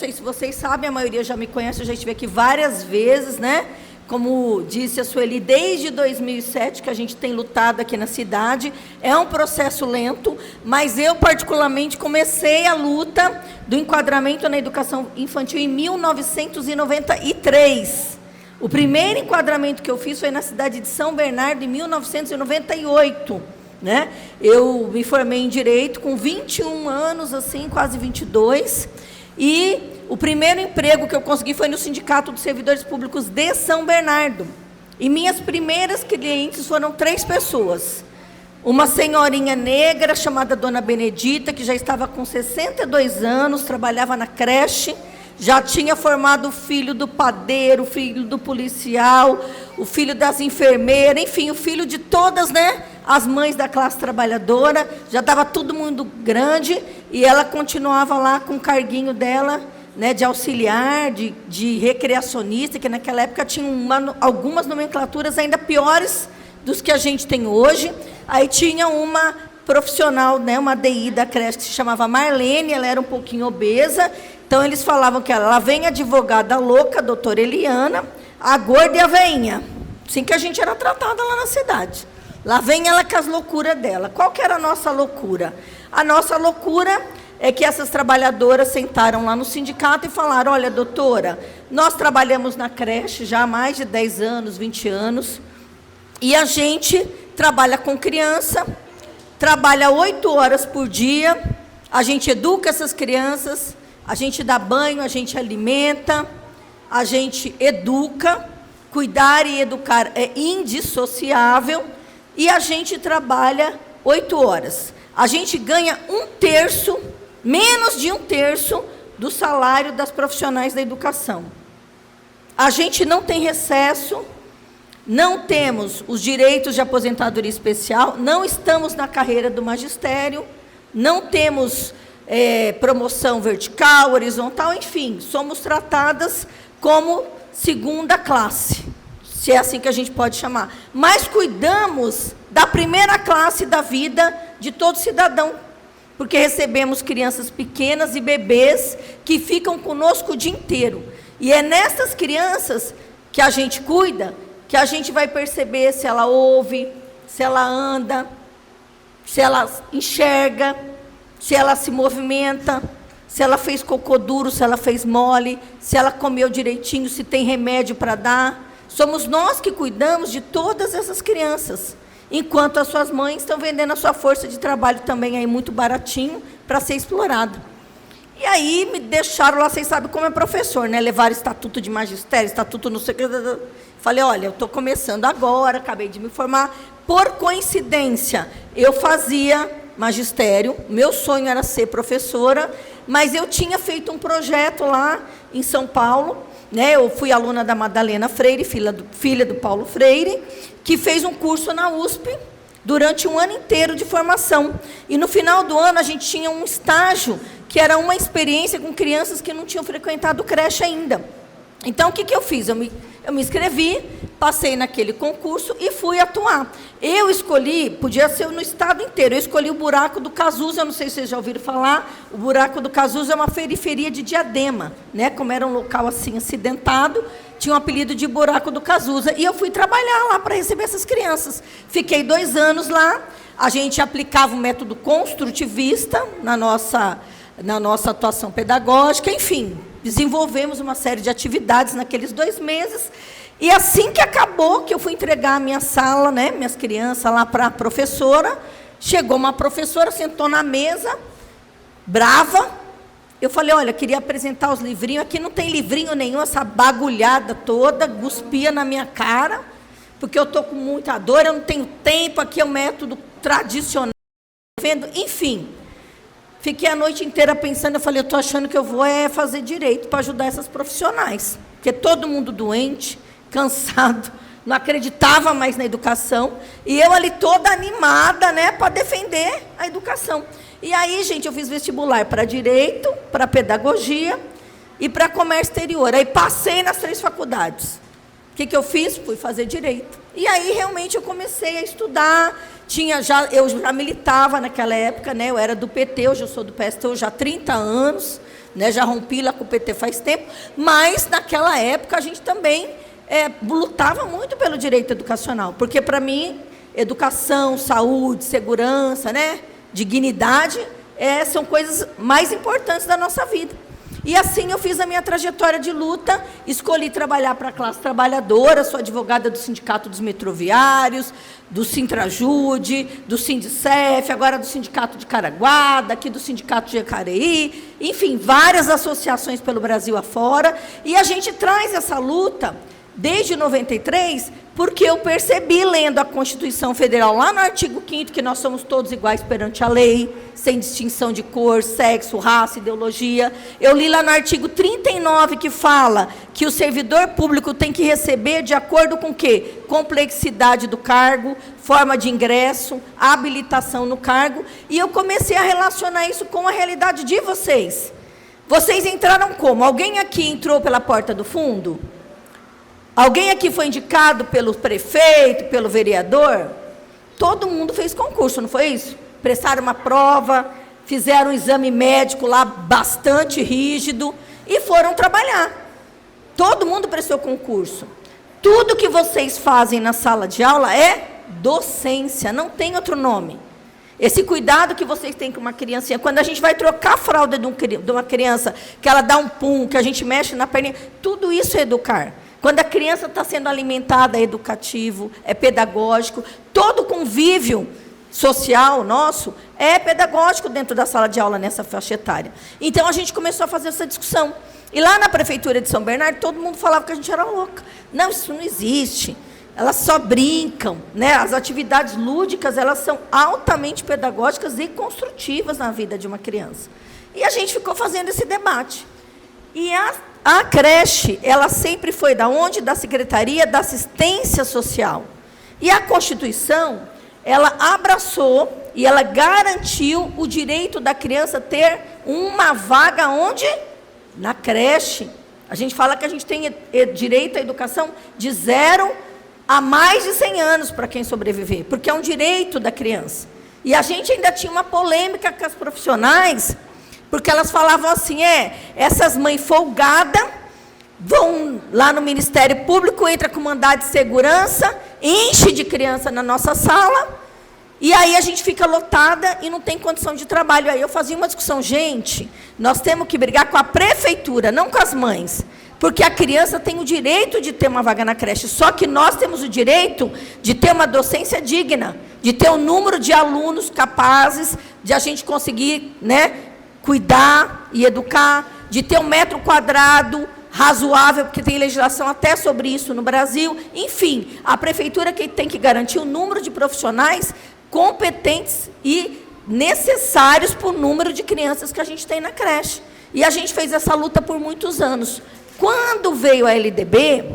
sei se vocês sabem, a maioria já me conhece, eu já estive aqui várias vezes, né? Como disse a Sueli, desde 2007 que a gente tem lutado aqui na cidade. É um processo lento, mas eu, particularmente, comecei a luta do enquadramento na educação infantil em 1993. O primeiro enquadramento que eu fiz foi na cidade de São Bernardo, em 1998. Né? Eu me formei em Direito com 21 anos, assim, quase 22, e o primeiro emprego que eu consegui foi no Sindicato dos Servidores Públicos de São Bernardo. E minhas primeiras clientes foram 3 pessoas. Uma senhorinha negra chamada Dona Benedita, que já estava com 62 anos, trabalhava na creche, já tinha formado o filho do padeiro, o filho do policial, o filho das enfermeiras, enfim, o filho de todas, né, as mães da classe trabalhadora. Já estava todo mundo grande, e ela continuava lá com o carguinho dela, né, de auxiliar, de recreacionista, que naquela época tinha algumas nomenclaturas ainda piores dos que a gente tem hoje. Aí tinha uma profissional, né, uma DI da creche, que se chamava Marlene, ela era um pouquinho obesa, então eles falavam que ela vem a advogada louca, a doutora Eliana, a gorda e a veinha. Assim que a gente era tratada lá na cidade. Lá vem ela com as loucuras dela. Qual que era a nossa loucura? A nossa loucura é que essas trabalhadoras sentaram lá no sindicato e falaram: olha, doutora, nós trabalhamos na creche já há mais de 10 anos, 20 anos, e a gente trabalha com criança, trabalha 8 horas por dia, a gente educa essas crianças, a gente dá banho, a gente alimenta, a gente educa. Cuidar e educar é indissociável, e a gente trabalha 8 horas. A gente ganha 1/3, menos de 1/3 do salário das profissionais da educação. A gente não tem recesso, não temos os direitos de aposentadoria especial, não estamos na carreira do magistério, não temos promoção vertical, horizontal, enfim, somos tratadas como segunda classe, se é assim que a gente pode chamar. Mas cuidamos da primeira classe da vida de todo cidadão, porque recebemos crianças pequenas e bebês que ficam conosco o dia inteiro. E é nessas crianças que a gente cuida, que a gente vai perceber se ela ouve, se ela anda, se ela enxerga, se ela se movimenta, se ela fez cocô duro, se ela fez mole, se ela comeu direitinho, se tem remédio para dar. Somos nós que cuidamos de todas essas crianças, enquanto as suas mães estão vendendo a sua força de trabalho também aí muito baratinho para ser explorado. E aí me deixaram lá, vocês sabem como é professor, né? Levaram estatuto de magistério, estatuto não sei o que. Falei: olha, eu estou começando agora, acabei de me formar. Por coincidência, eu fazia magistério, meu sonho era ser professora, mas eu tinha feito um projeto lá em São Paulo, né? Eu fui aluna da Madalena Freire, filha do Paulo Freire, que fez um curso na USP durante um ano inteiro de formação. E no final do ano a gente tinha um estágio, que era uma experiência com crianças que não tinham frequentado creche ainda. Então, o que eu fiz? Eu me inscrevi, passei naquele concurso e fui atuar. Eu escolhi, podia ser no estado inteiro, eu escolhi o Buraco do Casusa, eu não sei se vocês já ouviram falar, o Buraco do Casusa é uma periferia de Diadema, né? Como era um local assim acidentado, tinha um apelido de Buraco do Casusa, e eu fui trabalhar lá para receber essas crianças. Fiquei 2 anos lá, a gente aplicava o método construtivista na nossa atuação pedagógica, enfim, desenvolvemos uma série de atividades naqueles 2 meses, e assim que acabou, que eu fui entregar a minha sala, né, minhas crianças lá para a professora, chegou uma professora, sentou na mesa, brava. Eu falei: olha, queria apresentar os livrinhos, aqui não tem livrinho nenhum, essa bagulhada toda, cuspia na minha cara, porque eu estou com muita dor, eu não tenho tempo, aqui é o método tradicional, vendo, enfim. Fiquei a noite inteira pensando, eu falei: eu estou achando que eu vou fazer direito para ajudar essas profissionais, porque todo mundo doente, cansado, não acreditava mais na educação, e eu ali toda animada, né, para defender a educação. E aí, gente, eu fiz vestibular para Direito, para Pedagogia e para Comércio Exterior. Aí passei nas 3 faculdades. O que eu fiz? Fui fazer Direito. E aí, realmente, eu comecei a estudar. Eu já militava naquela época, né? Eu era do PT, hoje eu sou do PSTU já há 30 anos. né? Já rompi lá com o PT faz tempo, mas naquela época a gente também lutava muito pelo direito educacional, porque para mim, educação, saúde, segurança, né? Dignidade, são coisas mais importantes da nossa vida. E assim eu fiz a minha trajetória de luta, escolhi trabalhar para a classe trabalhadora, sou advogada do Sindicato dos Metroviários, do Sintrajude, do Sindicef, agora do Sindicato de Caraguá, daqui do Sindicato de Jacareí, enfim, várias associações pelo Brasil afora, e a gente traz essa luta desde 93, porque eu percebi, lendo a Constituição Federal, lá no artigo 5º, que nós somos todos iguais perante a lei, sem distinção de cor, sexo, raça, ideologia. Eu li lá no artigo 39, que fala que o servidor público tem que receber de acordo com o quê? Complexidade do cargo, forma de ingresso, habilitação no cargo, e eu comecei a relacionar isso com a realidade de vocês. Vocês entraram como? Alguém aqui entrou pela porta do fundo? Alguém aqui foi indicado pelo prefeito, pelo vereador? Todo mundo fez concurso, não foi isso? Prestaram uma prova, fizeram um exame médico lá bastante rígido e foram trabalhar. Todo mundo prestou concurso. Tudo que vocês fazem na sala de aula é docência, não tem outro nome. Esse cuidado que vocês têm com uma criancinha, quando a gente vai trocar a fralda de uma criança, que ela dá um pum, que a gente mexe na perninha, tudo isso é educar. Quando a criança está sendo alimentada, é educativo, é pedagógico. Todo convívio social nosso é pedagógico dentro da sala de aula nessa faixa etária. Então, a gente começou a fazer essa discussão. E lá na Prefeitura de São Bernardo, todo mundo falava que a gente era louca. Não, isso não existe. Elas só brincam, né? As atividades lúdicas, elas são altamente pedagógicas e construtivas na vida de uma criança. E a gente ficou fazendo esse debate. E a creche, ela sempre foi da onde? Da Secretaria da Assistência Social. E a Constituição, ela abraçou e ela garantiu o direito da criança ter uma vaga onde? Na creche. A gente fala que a gente tem direito à educação de 0 a mais de 100 anos para quem sobreviver, porque é um direito da criança. E a gente ainda tinha uma polêmica com as profissionais, porque elas falavam assim, essas mães folgadas vão lá no Ministério Público, entra com mandado de segurança, enche de criança na nossa sala, e aí a gente fica lotada e não tem condição de trabalho. Aí eu fazia uma discussão, gente, nós temos que brigar com a prefeitura, não com as mães, porque a criança tem o direito de ter uma vaga na creche, só que nós temos o direito de ter uma docência digna, de ter um número de alunos capazes de a gente conseguir, né, cuidar e educar, de ter 1 metro quadrado razoável, porque tem legislação até sobre isso no Brasil. Enfim, a prefeitura que tem que garantir o número de profissionais competentes e necessários para o número de crianças que a gente tem na creche. E a gente fez essa luta por muitos anos. Quando veio a LDB,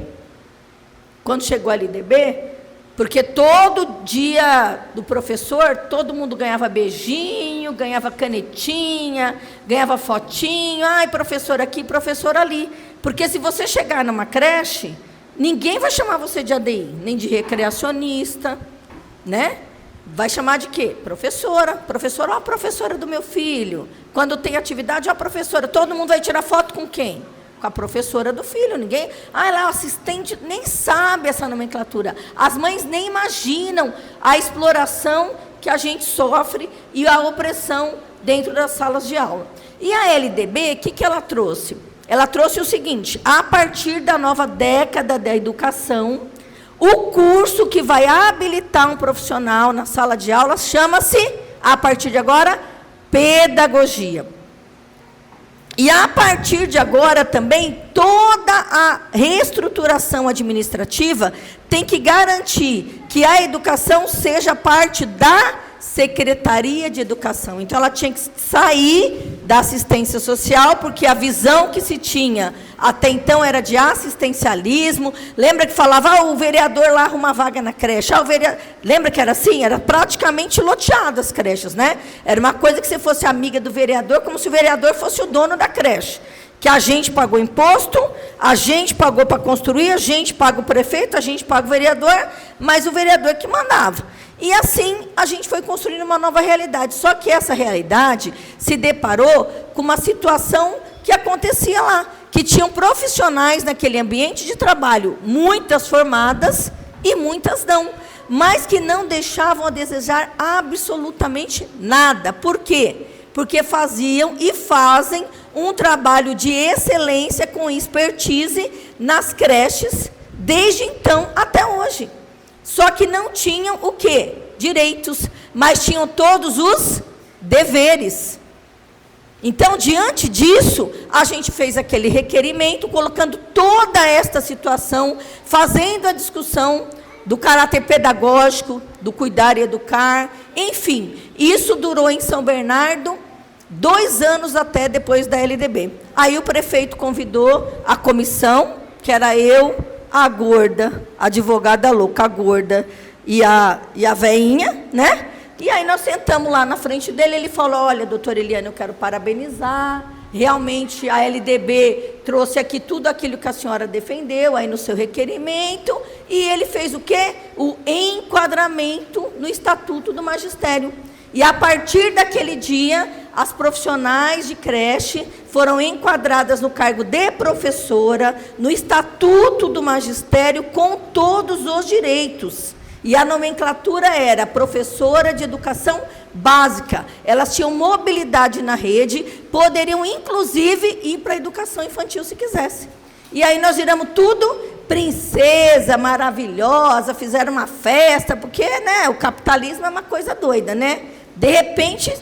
quando chegou a LDB, porque todo dia do professor, todo mundo ganhava beijinho, ganhava canetinha, ganhava fotinho, ai, professor aqui, professor ali. Porque se você chegar numa creche, ninguém vai chamar você de ADI, nem de recreacionista, né? Vai chamar de quê? Professora. Professora, ó, a professora do meu filho. Quando tem atividade, ó, a professora. Todo mundo vai tirar foto com quem? Com a professora do filho. Ninguém... Ah, lá, o assistente nem sabe essa nomenclatura. As mães nem imaginam a exploração que a gente sofre e a opressão dentro das salas de aula. E a LDB, o que ela trouxe? Ela trouxe o seguinte, a partir da nova década da educação, o curso que vai habilitar um profissional na sala de aula chama-se, a partir de agora, pedagogia. E a partir de agora também, toda a reestruturação administrativa tem que garantir que a educação seja parte da Secretaria de Educação. Então, ela tinha que sair da assistência social, porque a visão que se tinha até então era de assistencialismo. Lembra que falava, o vereador lá arruma vaga na creche. Lembra que era assim? Era praticamente loteado as creches, né? Era uma coisa que você fosse amiga do vereador, como se o vereador fosse o dono da creche. Que a gente pagou imposto, a gente pagou para construir, a gente paga o prefeito, a gente paga o vereador, mas o vereador que mandava. E assim, a gente foi construindo uma nova realidade. Só que essa realidade se deparou com uma situação que que acontecia lá, que tinham profissionais naquele ambiente de trabalho, muitas formadas e muitas não, mas que não deixavam a desejar absolutamente nada. Por quê? Porque faziam e fazem um trabalho de excelência com expertise nas creches, desde então até hoje. Só que não tinham o quê? Direitos, mas tinham todos os deveres. Então, diante disso, a gente fez aquele requerimento, colocando toda esta situação, fazendo a discussão do caráter pedagógico, do cuidar e educar, enfim, isso durou em São Bernardo 2 anos até depois da LDB. Aí o prefeito convidou a comissão, que era eu, a gorda, a advogada louca, a gorda e a veinha, né? E aí nós sentamos lá na frente dele, ele falou, olha, doutora Eliane, eu quero parabenizar, realmente a LDB trouxe aqui tudo aquilo que a senhora defendeu, aí no seu requerimento, e ele fez o quê? O enquadramento no Estatuto do Magistério. E a partir daquele dia, as profissionais de creche foram enquadradas no cargo de professora, no Estatuto do Magistério, com todos os direitos. E a nomenclatura era professora de educação básica. Elas tinham mobilidade na rede, poderiam, inclusive, ir para a educação infantil, se quisesse. E aí nós viramos tudo princesa, maravilhosa, fizeram uma festa, porque, né, o capitalismo é uma coisa doida, né? De repente,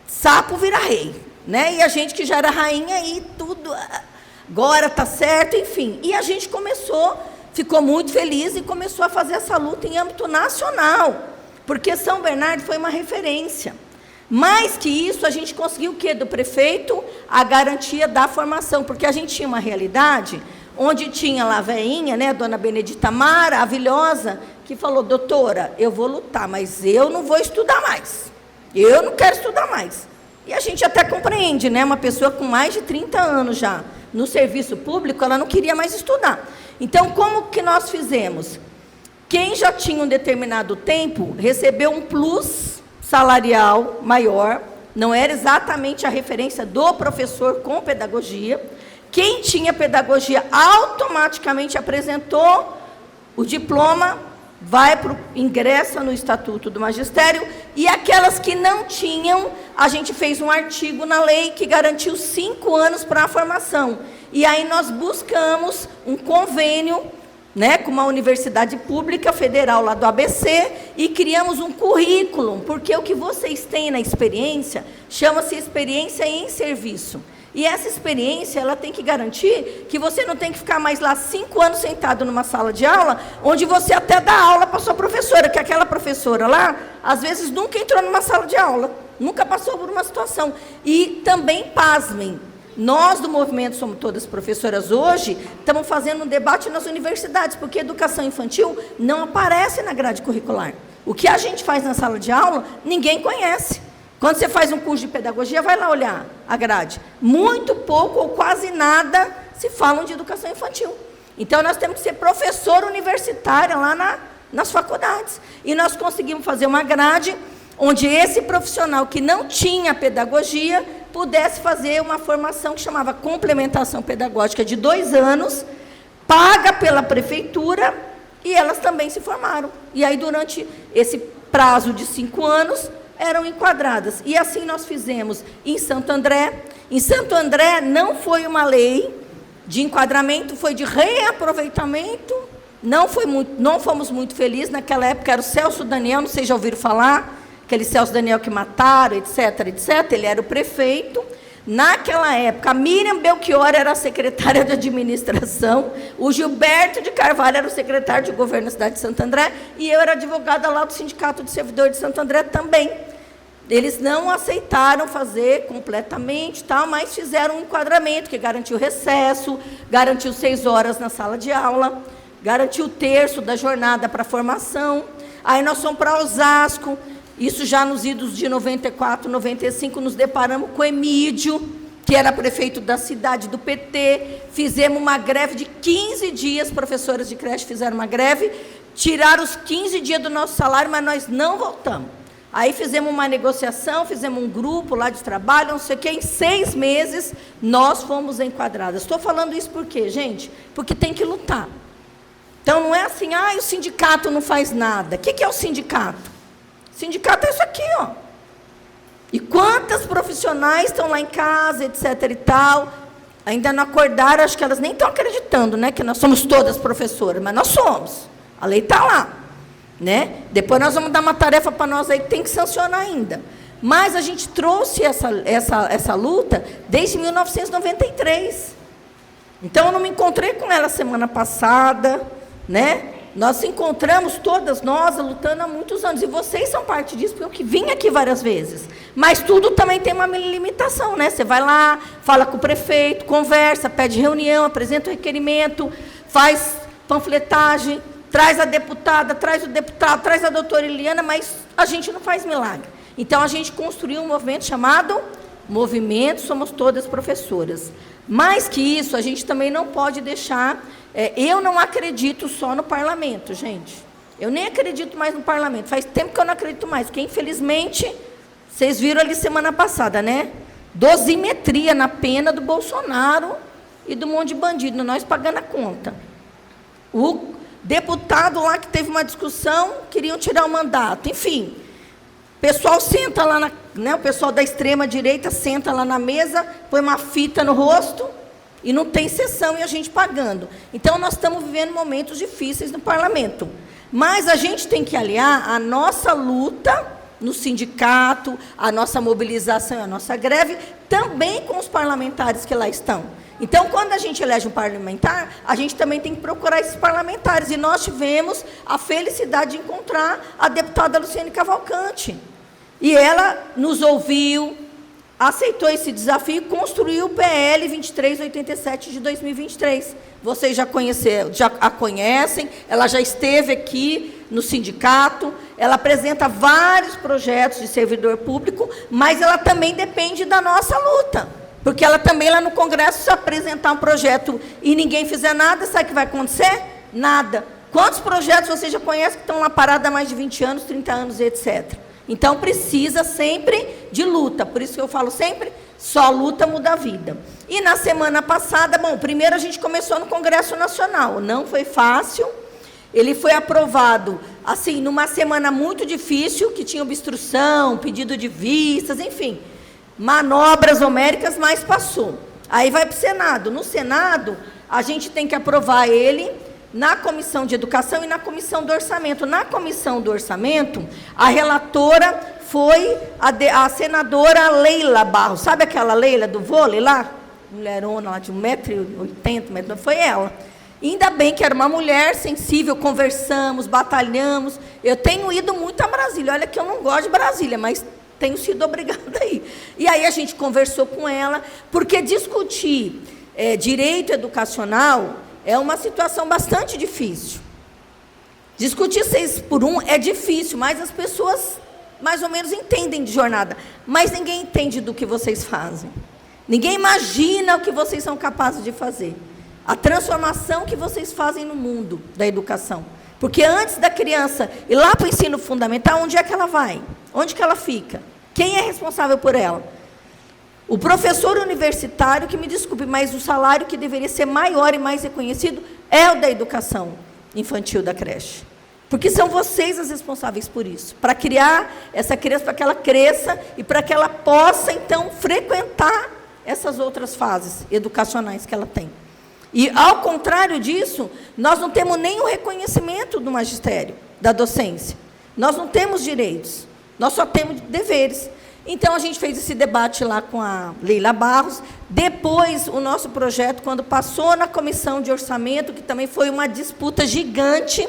sapo vira rei, né? E a gente que já era rainha, e tudo, agora está certo, enfim. E a gente ficou muito feliz e começou a fazer essa luta em âmbito nacional, porque São Bernardo foi uma referência. Mais que isso, a gente conseguiu o quê? Do prefeito, a garantia da formação, porque a gente tinha uma realidade onde tinha lá a veinha, né, a dona Benedita maravilhosa, que falou, doutora, eu vou lutar, mas eu não vou estudar mais. Eu não quero estudar mais. E a gente até compreende, né, uma pessoa com mais de 30 anos já no serviço público, ela não queria mais estudar. Então, como que nós fizemos? Quem já tinha um determinado tempo, recebeu um plus salarial maior, não era exatamente a referência do professor com pedagogia. Quem tinha pedagogia automaticamente apresentou o diploma, ingressa no Estatuto do Magistério, e aquelas que não tinham, a gente fez um artigo na lei que garantiu 5 anos para a formação. E aí nós buscamos um convênio, né, com uma universidade pública federal lá do ABC, e criamos um currículo, porque o que vocês têm na experiência chama-se experiência em serviço. E essa experiência, ela tem que garantir que você não tem que ficar mais lá 5 anos sentado numa sala de aula, onde você até dá aula para sua professora, que aquela professora lá, às vezes, nunca entrou numa sala de aula, nunca passou por uma situação. E também, pasmem, nós do movimento Somos Todas Professoras hoje, estamos fazendo um debate nas universidades, porque educação infantil não aparece na grade curricular. O que a gente faz na sala de aula, ninguém conhece. Quando você faz um curso de pedagogia, vai lá olhar a grade. Muito pouco ou quase nada se falam de educação infantil. Então, nós temos que ser professora universitária lá nas faculdades. E nós conseguimos fazer uma grade onde esse profissional que não tinha pedagogia pudesse fazer uma formação que chamava complementação pedagógica de 2 anos, paga pela prefeitura, e elas também se formaram. E aí, durante esse prazo de 5 anos, eram enquadradas. E assim nós fizemos em Santo André. Em Santo André não foi uma lei de enquadramento, foi de reaproveitamento. Não fomos muito felizes. Naquela época era o Celso Daniel, não sei se já ouviram falar, aquele Celso Daniel que mataram, etc, etc. Ele era o prefeito. Naquela época, a Miriam Belchior era a secretária de administração, o Gilberto de Carvalho era o secretário de governo da cidade de Santo André, e eu era advogada lá do Sindicato de Servidores de Santo André também. Eles não aceitaram fazer completamente, tal, mas fizeram um enquadramento que garantiu recesso, garantiu 6 horas na sala de aula, garantiu 1/3 da jornada para formação. Aí nós fomos para Osasco. Isso já nos idos de 94, 95, nos deparamos com Emídio, que era prefeito da cidade do PT, fizemos uma greve de 15 dias, professoras de creche fizeram uma greve, tiraram os 15 dias do nosso salário, mas nós não voltamos. Aí fizemos uma negociação, fizemos um grupo lá de trabalho, não sei o quê, em 6 meses nós fomos enquadradas. Estou falando isso por quê, gente? Porque tem que lutar. Então, não é assim, o sindicato não faz nada. O que é o sindicato? O sindicato é isso aqui, ó. E quantas profissionais estão lá em casa, etc. e tal, ainda não acordaram, acho que elas nem estão acreditando, né, que nós somos todas professoras, mas nós somos. A lei está lá. Né? Depois nós vamos dar uma tarefa para nós aí que tem que sancionar ainda. Mas a gente trouxe essa luta desde 1993. Então, eu não me encontrei com ela semana passada, né? Nós se encontramos, todas nós, lutando há muitos anos. E vocês são parte disso, porque eu que vim aqui várias vezes. Mas tudo também tem uma limitação, né? Você vai lá, fala com o prefeito, conversa, pede reunião, apresenta o requerimento, faz panfletagem, traz a deputada, traz o deputado, traz a doutora Eliana, mas a gente não faz milagre. Então, a gente construiu um movimento chamado Movimento Somos Todas Professoras. Mais que isso, a gente também não pode deixar... eu não acredito só no parlamento, gente. Eu nem acredito mais no parlamento. Faz tempo que eu não acredito mais, porque, infelizmente, vocês viram ali semana passada, né? Dosimetria na pena do Bolsonaro e do monte de bandido, nós pagando a conta. O deputado lá que teve uma discussão, queriam tirar o mandato. Enfim, o pessoal senta lá, o pessoal da extrema-direita senta lá na mesa, põe uma fita no rosto e não tem sessão e a gente pagando. Então, nós estamos vivendo momentos difíceis no parlamento. Mas a gente tem que aliar a nossa luta no sindicato, a nossa mobilização, a nossa greve, também com os parlamentares que lá estão. Então, quando a gente elege um parlamentar, a gente também tem que procurar esses parlamentares. E nós tivemos a felicidade de encontrar a deputada Luciane Cavalcante. E ela nos ouviu, aceitou esse desafio e construiu o PL 2387 de 2023. Vocês já a conhecem, ela já esteve aqui no sindicato, ela apresenta vários projetos de servidor público, mas ela também depende da nossa luta. Porque ela também, lá no Congresso, se apresentar um projeto e ninguém fizer nada, sabe o que vai acontecer? Nada. Quantos projetos você já conhece que estão lá parados há mais de 20 anos, 30 anos, etc. Então, precisa sempre de luta. Por isso que eu falo sempre, só luta muda a vida. E na semana passada, primeiro a gente começou no Congresso Nacional. Não foi fácil. Ele foi aprovado, assim, numa semana muito difícil, que tinha obstrução, pedido de vistas, enfim... manobras homéricas, mas passou. Aí vai para o Senado. No Senado, a gente tem que aprovar ele na Comissão de Educação e na Comissão do Orçamento. Na Comissão do Orçamento, a relatora foi a senadora Leila Barros. Sabe aquela Leila do vôlei lá? Mulherona lá de 1,80 m, foi ela. Ainda bem que era uma mulher sensível, conversamos, batalhamos. Eu tenho ido muito a Brasília. Olha que eu não gosto de Brasília, mas... tenho sido obrigada aí. E aí a gente conversou com ela, porque discutir direito educacional é uma situação bastante difícil. Discutir 6x1 é difícil, mas as pessoas mais ou menos entendem de jornada. Mas ninguém entende do que vocês fazem. Ninguém imagina o que vocês são capazes de fazer. A transformação que vocês fazem no mundo da educação. Porque antes da criança ir lá para o ensino fundamental, onde é que ela vai? Onde que ela fica? Quem é responsável por ela? O professor universitário, que me desculpe, mas o salário que deveria ser maior e mais reconhecido é o da educação infantil da creche. Porque são vocês as responsáveis por isso. Para criar essa criança, para que ela cresça e para que ela possa, então, frequentar essas outras fases educacionais que ela tem. E, ao contrário disso, nós não temos nem o reconhecimento do magistério, da docência. Nós não temos direitos, nós só temos deveres. Então, a gente fez esse debate lá com a Leila Barros. Depois, o nosso projeto, quando passou na Comissão de Orçamento, que também foi uma disputa gigante,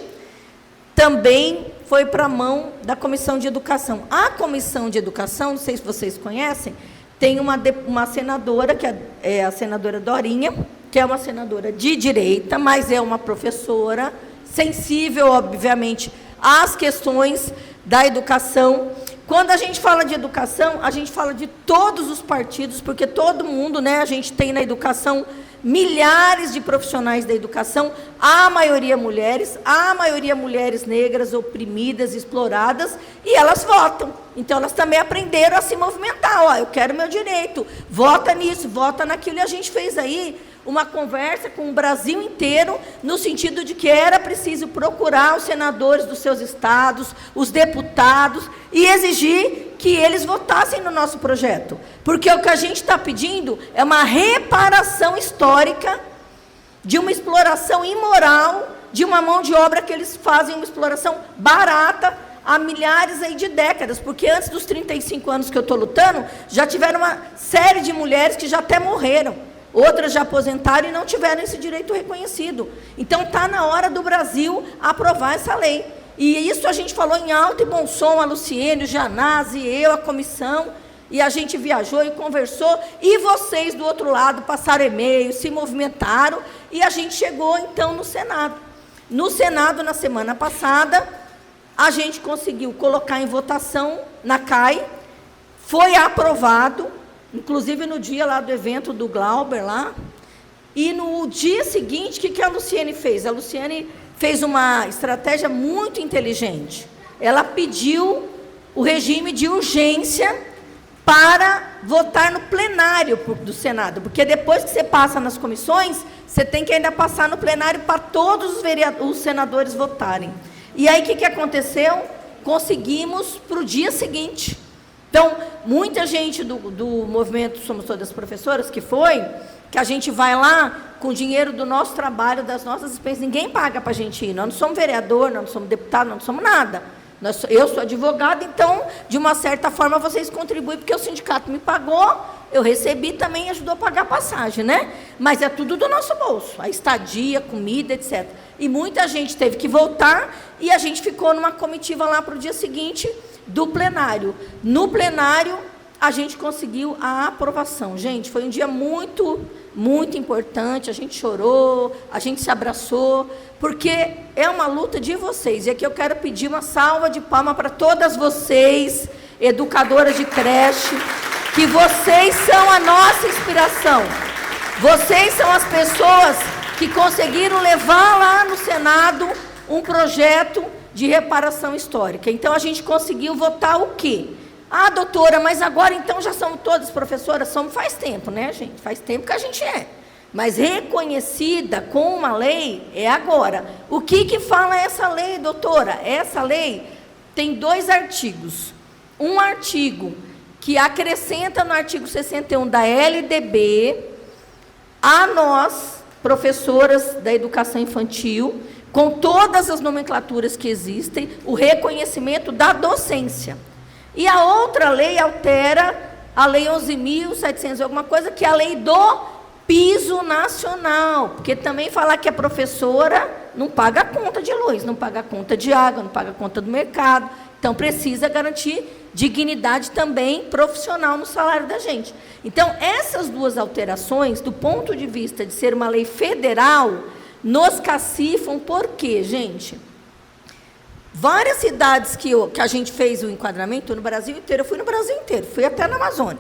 também foi para a mão da Comissão de Educação. A Comissão de Educação, não sei se vocês conhecem, tem uma senadora, que é a senadora Dorinha, que é uma senadora de direita, mas é uma professora sensível, obviamente, às questões da educação, Quando a gente fala de educação, a gente fala de todos os partidos, porque todo mundo, né, a gente tem na educação milhares de profissionais da educação, a maioria mulheres negras, oprimidas, exploradas, e elas votam. Então, elas também aprenderam a se movimentar. Ó, eu quero meu direito, vota nisso, vota naquilo. E a gente fez aí uma conversa com o Brasil inteiro, no sentido de que era preciso procurar os senadores dos seus estados, os deputados, e exigir que eles votassem no nosso projeto. Porque o que a gente está pedindo é uma reparação histórica de uma exploração imoral, de uma mão de obra que eles fazem uma exploração barata há milhares aí de décadas. Porque antes dos 35 anos que eu estou lutando, já tiveram uma série de mulheres que já até morreram. Outras já aposentaram e não tiveram esse direito reconhecido. Então, está na hora do Brasil aprovar essa lei. E isso a gente falou em alto e bom som, a Luciene, o Janazzi, eu, a comissão, e a gente viajou e conversou, e vocês, do outro lado, passaram e-mail, se movimentaram, e a gente chegou, então, no Senado. No Senado, na semana passada, a gente conseguiu colocar em votação na CAI, foi aprovado, inclusive no dia lá do evento do Glauber, lá, e no dia seguinte, o que a Luciene fez? A Luciene fez uma estratégia muito inteligente. Ela pediu o regime de urgência para votar no plenário do Senado, porque depois que você passa nas comissões, você tem que ainda passar no plenário para todos os senadores votarem. E aí, o que aconteceu? Conseguimos para o dia seguinte. Então, muita gente do movimento Somos Todas Professoras, que a gente vai lá com o dinheiro do nosso trabalho, das nossas expensas, ninguém paga para a gente ir. Nós não somos vereador, nós não somos deputado, nós não somos nada. Eu sou advogada, então, de uma certa forma, vocês contribuem, porque o sindicato me pagou, eu recebi também, ajudou a pagar a passagem, né? Mas é tudo do nosso bolso, a estadia, comida, etc. E muita gente teve que voltar, e a gente ficou numa comitiva lá para o dia seguinte do plenário. No plenário, a gente conseguiu a aprovação. Gente, foi um dia muito, muito importante, a gente chorou, a gente se abraçou, porque é uma luta de vocês. E aqui eu quero pedir uma salva de palmas para todas vocês, educadoras de creche, que vocês são a nossa inspiração. Vocês são as pessoas que conseguiram levar lá no Senado um projeto de reparação histórica. Então, a gente conseguiu votar o quê? Ah, doutora, mas agora então já somos todas professoras? Somos faz tempo, né, gente? Faz tempo que a gente é. Mas reconhecida com uma lei é agora. O que fala essa lei, doutora? Essa lei tem 2 artigos. Um artigo que acrescenta no artigo 61 da LDB a nós, professoras da educação infantil, com todas as nomenclaturas que existem, o reconhecimento da docência. E a outra lei altera a Lei 11.700 alguma coisa, que é a lei do piso nacional, porque também falar que a professora não paga a conta de luz, não paga a conta de água, não paga a conta do mercado, então precisa garantir dignidade também profissional no salário da gente. Então, essas 2 alterações, do ponto de vista de ser uma lei federal, nos cacifam. Por quê, gente? Várias cidades que a gente fez o enquadramento no Brasil inteiro, eu fui no Brasil inteiro, fui até na Amazônia.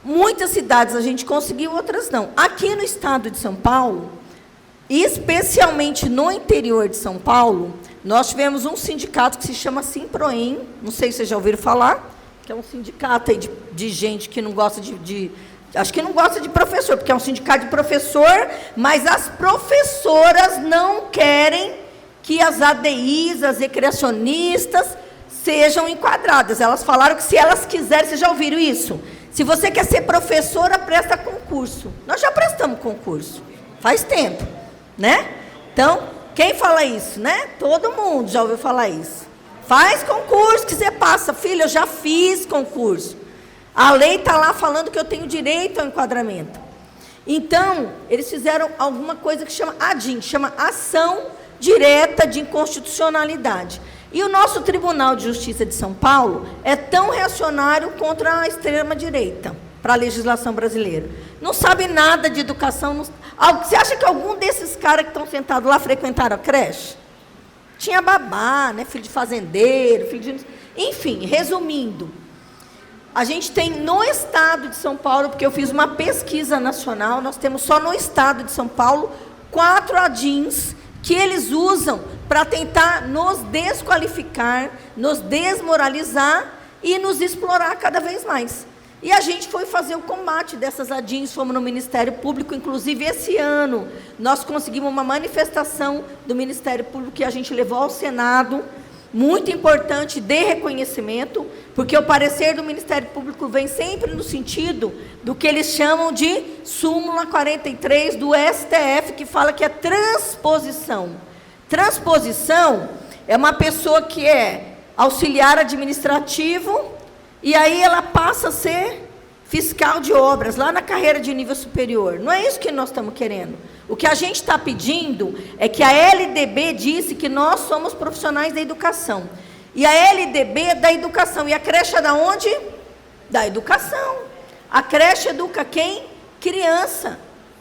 Muitas cidades a gente conseguiu, outras não. Aqui no estado de São Paulo, especialmente no interior de São Paulo, nós tivemos um sindicato que se chama Simproem, não sei se vocês já ouviram falar, que é um sindicato aí de gente que não gosta acho que não gosta de professor, porque é um sindicato de professor, mas as professoras não querem que as ADIs, as recreacionistas, sejam enquadradas. Elas falaram que se elas quiserem, vocês já ouviram isso? Se você quer ser professora, presta concurso. Nós já prestamos concurso, faz tempo, né? Então, quem fala isso, né? Todo mundo já ouviu falar isso. Faz concurso que você passa. Filha, eu já fiz concurso. A lei está lá falando que eu tenho direito ao enquadramento. Então, eles fizeram alguma coisa que chama ADIM, chama Ação Direta de Inconstitucionalidade. E o nosso Tribunal de Justiça de São Paulo é tão reacionário contra a extrema-direita, para a legislação brasileira. Não sabe nada de educação. Você acha que algum desses caras que estão sentados lá frequentaram a creche? Tinha babá, né, filho de fazendeiro, filho de... Enfim, resumindo, a gente tem no estado de São Paulo, porque eu fiz uma pesquisa nacional, nós temos só no estado de São Paulo 4 ADINs que eles usam para tentar nos desqualificar, nos desmoralizar e nos explorar cada vez mais. E a gente foi fazer o combate dessas ADINs, fomos no Ministério Público, inclusive esse ano nós conseguimos uma manifestação do Ministério Público que a gente levou ao Senado, muito importante, de reconhecimento, porque o parecer do Ministério Público vem sempre no sentido do que eles chamam de súmula 43 do STF, que fala que é transposição. Transposição é uma pessoa que é auxiliar administrativo, e aí ela passa a ser fiscal de obras, lá na carreira de nível superior. Não é isso que nós estamos querendo. O que a gente está pedindo é que a LDB disse que nós somos profissionais da educação. E a LDB é da educação. E a creche é da onde? Da educação. A creche educa quem? Criança.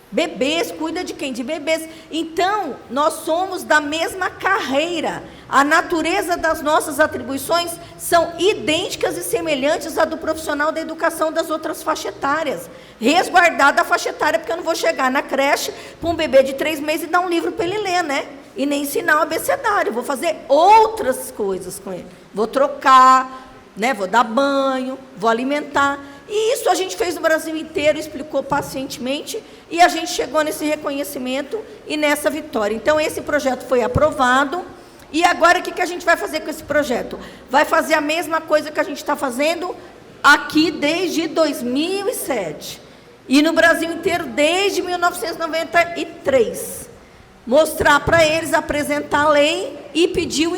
Bebês, cuida de quem? De bebês. Então, nós somos da mesma carreira. A natureza das nossas atribuições são idênticas e semelhantes à do profissional da educação das outras faixas etárias. Resguardada a faixa etária, porque eu não vou chegar na creche para um bebê de 3 meses e dar um livro para ele ler, né? E nem ensinar o abecedário. Vou fazer outras coisas com ele. Vou trocar, né? Vou dar banho, vou alimentar. E isso a gente fez no Brasil inteiro, explicou pacientemente, e a gente chegou nesse reconhecimento e nessa vitória. Então, esse projeto foi aprovado, e agora o que a gente vai fazer com esse projeto? Vai fazer a mesma coisa que a gente está fazendo aqui desde 2007, e no Brasil inteiro desde 1993. Mostrar para eles, apresentar a lei e pedir um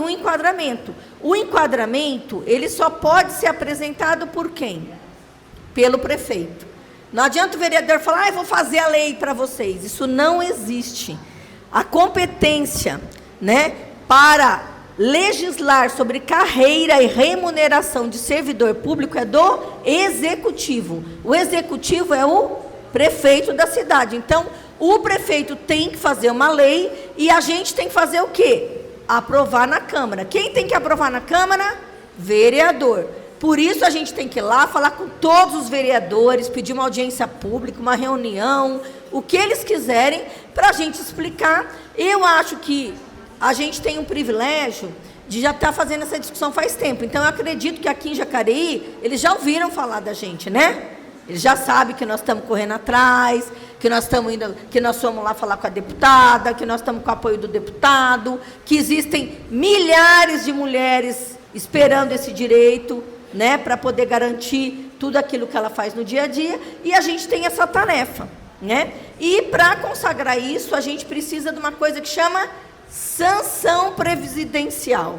enquadramento. O enquadramento, ele só pode ser apresentado por quem? Pelo prefeito. Não adianta o vereador falar, eu vou fazer a lei para vocês. Isso não existe. A competência, né, para legislar sobre carreira e remuneração de servidor público é do executivo. O executivo é o prefeito da cidade. Então, o prefeito tem que fazer uma lei e a gente tem que fazer o quê? Aprovar na Câmara. Quem tem que aprovar na Câmara? Vereador. Por isso a gente tem que ir lá, falar com todos os vereadores, pedir uma audiência pública, uma reunião, o que eles quiserem, para a gente explicar. Eu acho que a gente tem um privilégio de já estar fazendo essa discussão faz tempo. Então, eu acredito que aqui em Jacareí, eles já ouviram falar da gente, né? Eles já sabem que nós estamos correndo atrás, que nós estamos indo, que nós fomos lá falar com a deputada, que nós estamos com o apoio do deputado, que existem milhares de mulheres esperando esse direito, né, para poder garantir tudo aquilo que ela faz no dia a dia, e a gente tem essa tarefa, né? E para consagrar isso, a gente precisa de uma coisa que chama sanção presidencial.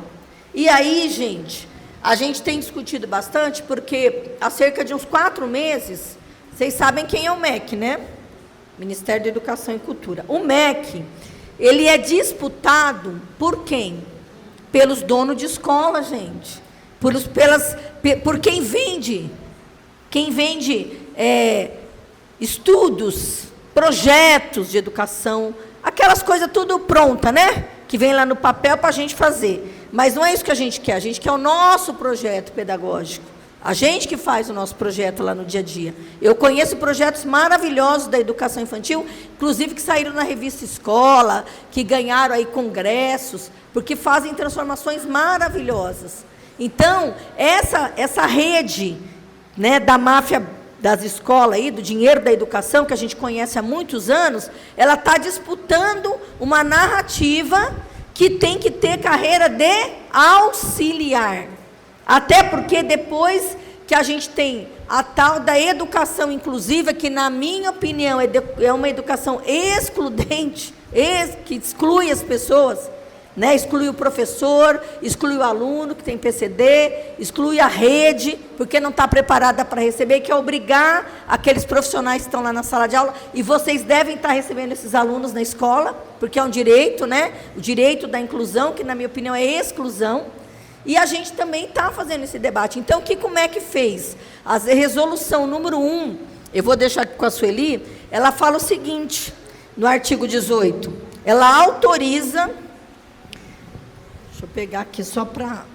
E aí, gente, a gente tem discutido bastante, porque há cerca de uns 4 meses, vocês sabem quem é o MEC, né? Ministério da Educação e Cultura. O MEC, ele é disputado por quem? Pelos donos de escola, gente. Por quem vende estudos, projetos de educação, aquelas coisas tudo pronta, né? Que vem lá no papel para a gente fazer. Mas não é isso que a gente quer o nosso projeto pedagógico. A gente que faz o nosso projeto lá no dia a dia. Eu conheço projetos maravilhosos da educação infantil, inclusive que saíram na revista Escola, que ganharam aí congressos, porque fazem transformações maravilhosas. Então, essa rede, né, da máfia das escolas, aí, do dinheiro da educação, que a gente conhece há muitos anos, ela está disputando uma narrativa que tem que ter carreira de auxiliar. Até porque depois que a gente tem a tal da educação inclusiva, que, na minha opinião, é uma educação excludente, que exclui as pessoas, né? Exclui o professor, exclui o aluno que tem PCD, exclui a rede, porque não está preparada para receber, que é obrigar aqueles profissionais que estão lá na sala de aula, e vocês devem estar recebendo esses alunos na escola, porque é um direito, né? O direito da inclusão, que, na minha opinião, é exclusão, e a gente também está fazendo esse debate. Então, como é que fez? A resolução número 1, eu vou deixar aqui com a Sueli, ela fala o seguinte, no artigo 18, ela autoriza... Deixa eu pegar aqui só para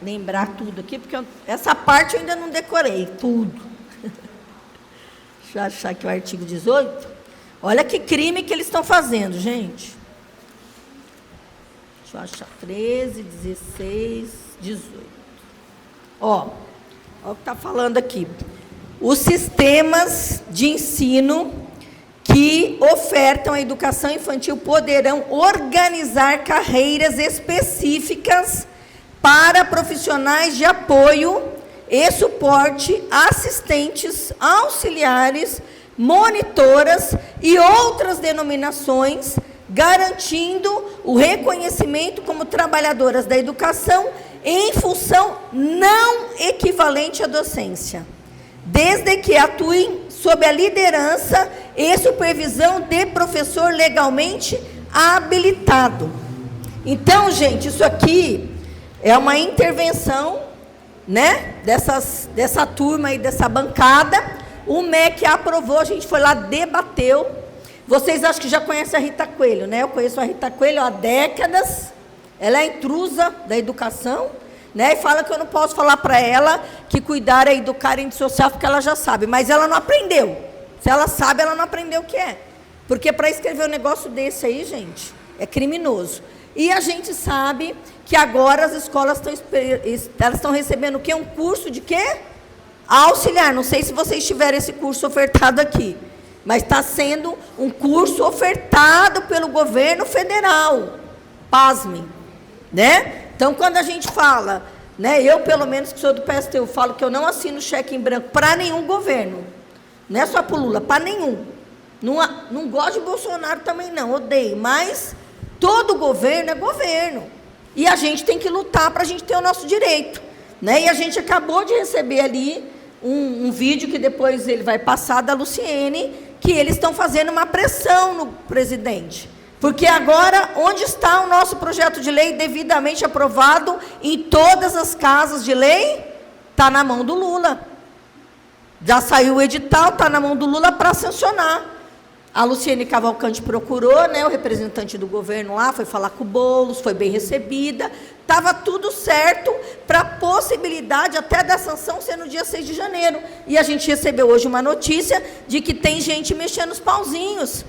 lembrar tudo aqui, porque essa parte eu ainda não decorei, tudo. Deixa eu achar aqui o artigo 18. Olha que crime que eles estão fazendo, gente. Deixa eu achar. 13, 16, 18. Ó o que está falando aqui. Os sistemas de ensino que ofertam a educação infantil poderão organizar carreiras específicas para profissionais de apoio e suporte, assistentes, auxiliares, monitoras e outras denominações, garantindo o reconhecimento como trabalhadoras da educação em função não equivalente à docência, desde que atuem sob a liderança e supervisão de professor legalmente habilitado. Então, gente, isso aqui é uma intervenção, né, dessa turma aí, dessa bancada. O MEC aprovou, a gente foi lá, debateu. Vocês acham que já conhecem a Rita Coelho, né? Eu conheço a Rita Coelho há décadas. Ela é intrusa da educação, né? E fala que eu não posso falar para ela que cuidar é educar em social, porque ela já sabe. Mas ela não aprendeu. Se ela sabe, ela não aprendeu o que é. Porque para escrever um negócio desse aí, gente, é criminoso. E a gente sabe que agora as escolas estão recebendo o quê? Um curso de quê? Auxiliar. Não sei se vocês tiveram esse curso ofertado aqui, mas está sendo um curso ofertado pelo governo federal. Pasmem, né? Então, quando a gente fala, né, eu, pelo menos, que sou do PSTU, falo que eu não assino cheque em branco para nenhum governo. Não é só para o Lula, para nenhum. Não gosto de Bolsonaro também, não, odeio. Mas todo governo é governo. E a gente tem que lutar para a gente ter o nosso direito, né? E a gente acabou de receber ali um vídeo que depois ele vai passar da Luciene, que eles estão fazendo uma pressão no presidente. Porque agora, onde está o nosso projeto de lei devidamente aprovado em todas as casas de lei? Está na mão do Lula. Já saiu o edital, está na mão do Lula para sancionar. A Luciene Cavalcante procurou, né, o representante do governo lá, foi falar com o Boulos, foi bem recebida. Estava tudo certo para a possibilidade até da sanção ser no dia 6 de janeiro. E a gente recebeu hoje uma notícia de que tem gente mexendo os pauzinhos.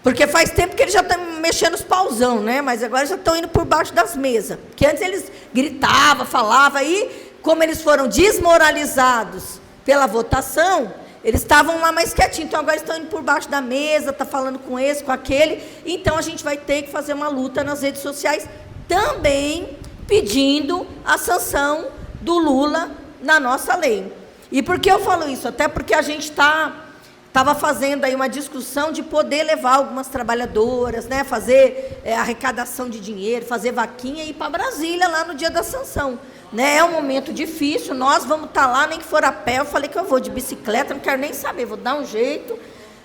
Porque faz tempo que eles já estão mexendo os pauzão, né? Mas agora já estão indo por baixo das mesas. Porque antes eles gritavam, falavam, aí, como eles foram desmoralizados pela votação, eles estavam lá mais quietinhos. Então, agora estão indo por baixo da mesa, está falando com esse, com aquele. Então, a gente vai ter que fazer uma luta nas redes sociais, também pedindo a sanção do Lula na nossa lei. E por que eu falo isso? Até porque a gente estava fazendo aí uma discussão de poder levar algumas trabalhadoras, né, fazer arrecadação de dinheiro, fazer vaquinha e ir para Brasília lá no dia da sanção. Né, é um momento difícil, nós vamos estar lá, nem que for a pé. Eu falei que eu vou de bicicleta, não quero nem saber, vou dar um jeito,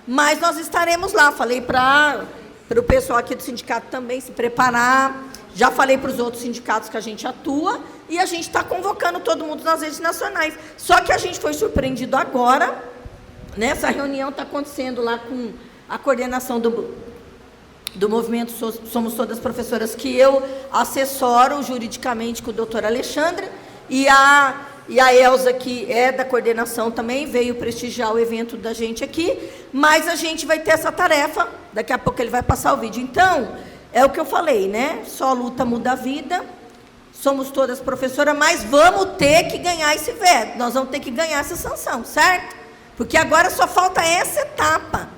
mas nós estaremos lá. Falei para o pessoal aqui do sindicato também se preparar, já falei para os outros sindicatos que a gente atua, e a gente está convocando todo mundo nas redes nacionais. Só que a gente foi surpreendido agora, né, essa reunião está acontecendo lá com a coordenação do movimento Somos Todas Professoras, que eu assessoro juridicamente com o doutor Alexandre, e a Elza, que é da coordenação também, veio prestigiar o evento da gente aqui, mas a gente vai ter essa tarefa, daqui a pouco ele vai passar o vídeo. Então, é o que eu falei, né? Só luta muda a vida, somos todas professoras, mas vamos ter que ganhar esse veto, nós vamos ter que ganhar essa sanção, certo? Porque agora só falta essa etapa.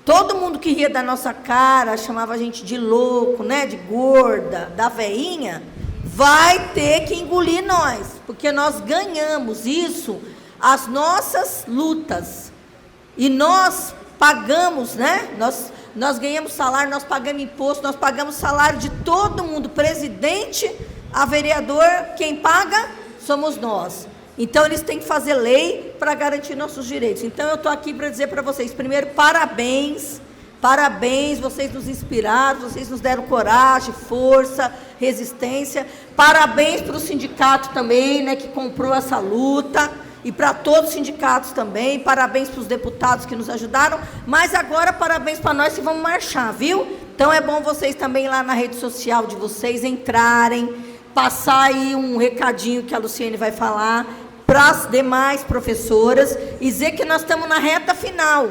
Todo mundo que ria da nossa cara, chamava a gente de louco, né, de gorda, da veinha, vai ter que engolir nós, porque nós ganhamos isso, as nossas lutas. E nós pagamos, né, nós ganhamos salário, nós pagamos imposto, nós pagamos salário de todo mundo, presidente, a vereador, quem paga somos nós. Então, eles têm que fazer lei para garantir nossos direitos. Então, eu estou aqui para dizer para vocês, primeiro, parabéns, parabéns, vocês nos inspiraram, vocês nos deram coragem, força, resistência. Parabéns para o sindicato também, né, que comprou essa luta, e para todos os sindicatos também, parabéns para os deputados que nos ajudaram, mas agora parabéns para nós que vamos marchar, viu? Então, é bom vocês também lá na rede social de vocês entrarem, passar aí um recadinho que a Luciene vai falar para as demais professoras e dizer que nós estamos na reta final.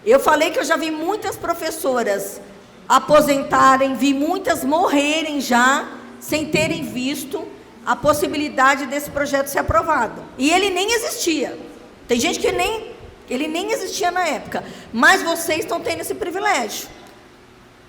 Eu falei que eu já vi muitas professoras aposentarem, vi muitas morrerem já, sem terem visto a possibilidade desse projeto ser aprovado. E ele nem existia. Tem gente que ele nem existia na época. Mas vocês estão tendo esse privilégio.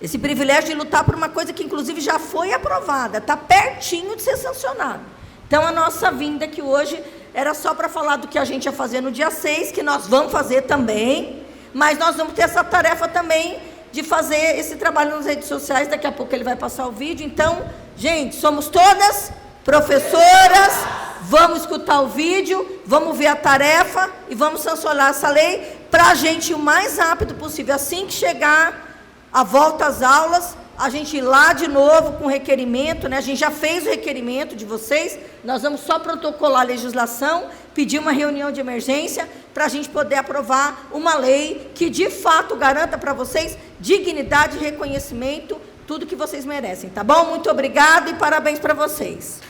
Esse privilégio de lutar por uma coisa que, inclusive, já foi aprovada. Está pertinho de ser sancionado. Então, a nossa vinda aqui hoje era só para falar do que a gente ia fazer no dia 6, que nós vamos fazer também. Mas nós vamos ter essa tarefa também de fazer esse trabalho nas redes sociais. Daqui a pouco ele vai passar o vídeo. Então, gente, somos todas professoras, vamos escutar o vídeo, vamos ver a tarefa e vamos sancionar essa lei para a gente, o mais rápido possível, assim que chegar a volta às aulas, a gente ir lá de novo com o requerimento, né? A gente já fez o requerimento de vocês, nós vamos só protocolar a legislação, pedir uma reunião de emergência para a gente poder aprovar uma lei que, de fato, garanta para vocês dignidade e reconhecimento, tudo que vocês merecem, tá bom? Muito obrigada e parabéns para vocês.